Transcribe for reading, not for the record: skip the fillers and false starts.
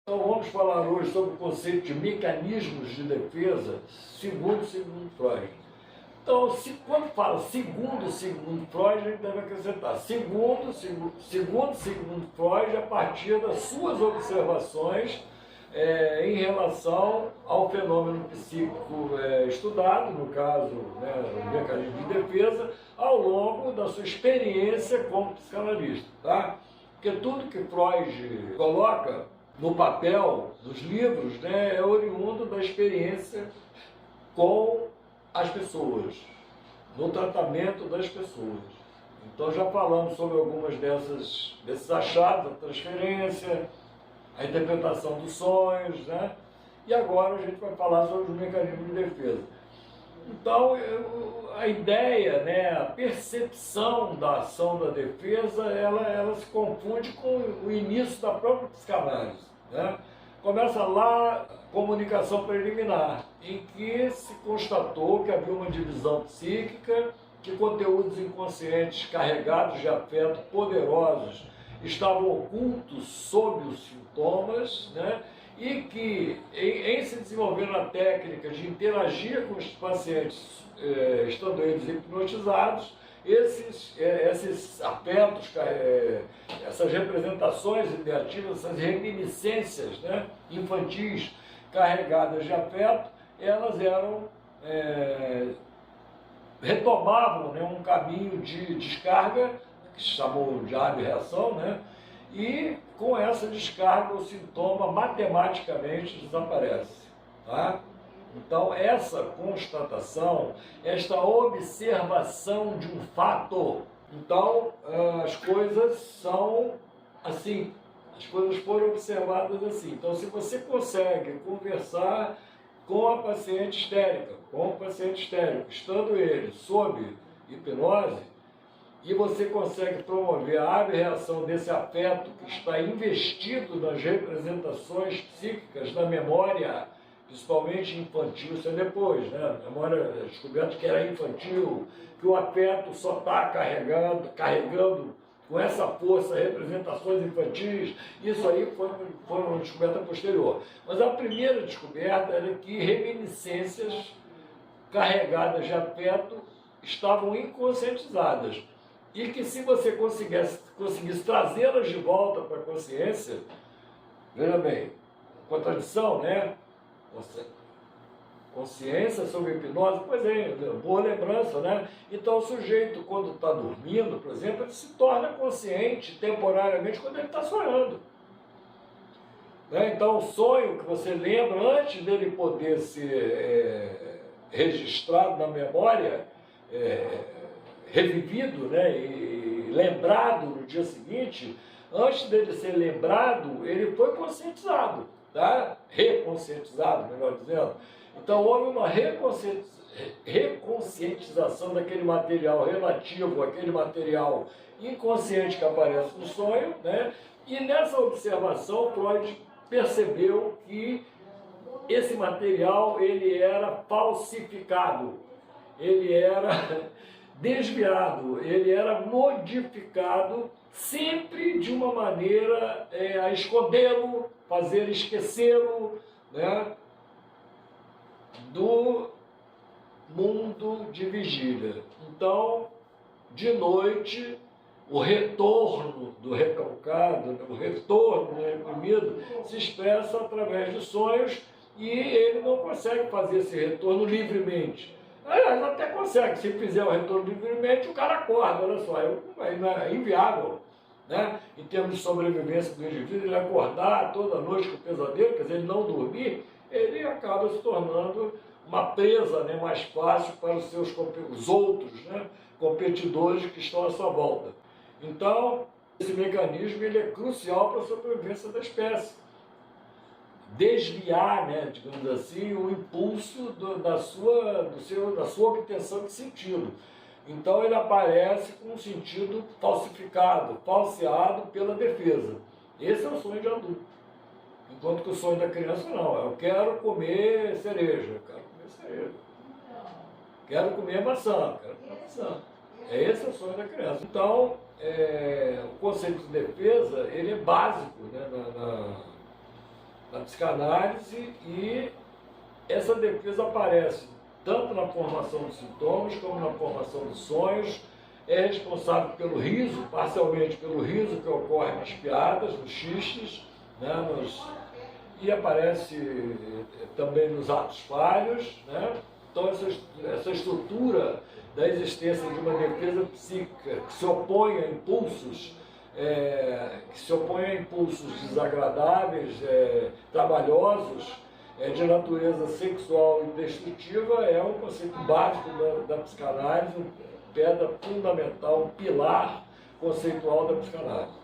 Então vamos falar hoje sobre o conceito de mecanismos de defesa segundo Sigmund Freud. Então, quando fala segundo Sigmund Freud, a gente deve acrescentar segundo Sigmund Freud, a partir das suas observações em relação ao fenômeno psíquico estudado, no caso, o mecanismo de defesa, ao longo da sua experiência como psicanalista. Tá? Porque tudo que Freud coloca no papel dos livros é oriundo da experiência com as pessoas, no tratamento das pessoas. Então já falamos sobre algumas desses achados, a transferência, a interpretação dos sonhos, e agora a gente vai falar sobre os mecanismos de defesa. Então, a ideia, a percepção da ação da defesa, ela se confunde com o início da própria psicanálise. Começa lá a comunicação preliminar, em que se constatou que havia uma divisão psíquica, que conteúdos inconscientes carregados de afeto poderosos estavam ocultos sob os sintomas, e que, em se desenvolvendo a técnica de interagir com os pacientes, estando eles hipnotizados, esses afetos, essas representações ideativas, essas reminiscências infantis carregadas de afeto, elas retomavam um caminho de descarga, que se chamou de abreação, e com essa descarga o sintoma matematicamente desaparece. Tá? Então essa constatação, esta observação de um fato, então as coisas são assim, as coisas foram observadas assim. Então se você consegue conversar com a paciente histérica, com o paciente histérico, estando ele sob hipnose, e você consegue promover a abreação desse afeto que está investido nas representações psíquicas da memória, principalmente infantil, isso é depois, a memória descoberta que era infantil, que o afeto só está carregando com essa força representações infantis, isso aí foi uma descoberta posterior. Mas a primeira descoberta era que reminiscências carregadas de afeto estavam inconscientizadas. E que se você conseguisse trazê-las de volta para a consciência, veja bem, contradição, consciência sobre hipnose, pois é, boa lembrança, Então o sujeito, quando está dormindo, por exemplo, ele se torna consciente temporariamente quando ele está sonhando. Então o sonho que você lembra, antes dele poder ser registrado na memória, revivido e lembrado no dia seguinte, antes dele ser lembrado, ele foi conscientizado, reconscientizado, melhor dizendo. Então houve uma reconscientização daquele material relativo àquele material inconsciente que aparece no sonho, e nessa observação Freud percebeu que esse material ele era falsificado, ele era desviado, ele era modificado sempre de uma maneira a escondê-lo, fazer esquecê-lo do mundo de vigília. Então, de noite, o retorno do recalcado, o retorno do reprimido, se expressa através de sonhos e ele não consegue fazer esse retorno livremente. Aliás, até consegue, se fizer o retorno livremente, o cara acorda, olha só, é inviável, em termos de sobrevivência do indivíduo, ele acordar toda noite com pesadelo, quer dizer, ele não dormir, ele acaba se tornando uma presa mais fácil para os outros competidores que estão à sua volta. Então, esse mecanismo ele é crucial para a sobrevivência da espécie. Desviar, digamos assim, o impulso da sua obtenção de sentido. Então ele aparece com um sentido falsificado, falseado pela defesa. Esse é o sonho de adulto. Enquanto que o sonho da criança não, eu quero comer cereja, quero comer maçã, Esse é o sonho da criança. Então, o conceito de defesa, ele é básico na psicanálise, e essa defesa aparece tanto na formação dos sintomas como na formação dos sonhos. É responsável pelo riso, parcialmente pelo riso que ocorre nas piadas, nos xistes, né, e aparece também nos atos falhos, né? Então essa estrutura da existência de uma defesa psíquica que se opõe a impulsos, desagradáveis, trabalhosos, de natureza sexual e destrutiva, é um conceito básico da psicanálise, pedra fundamental, um pilar conceitual da psicanálise.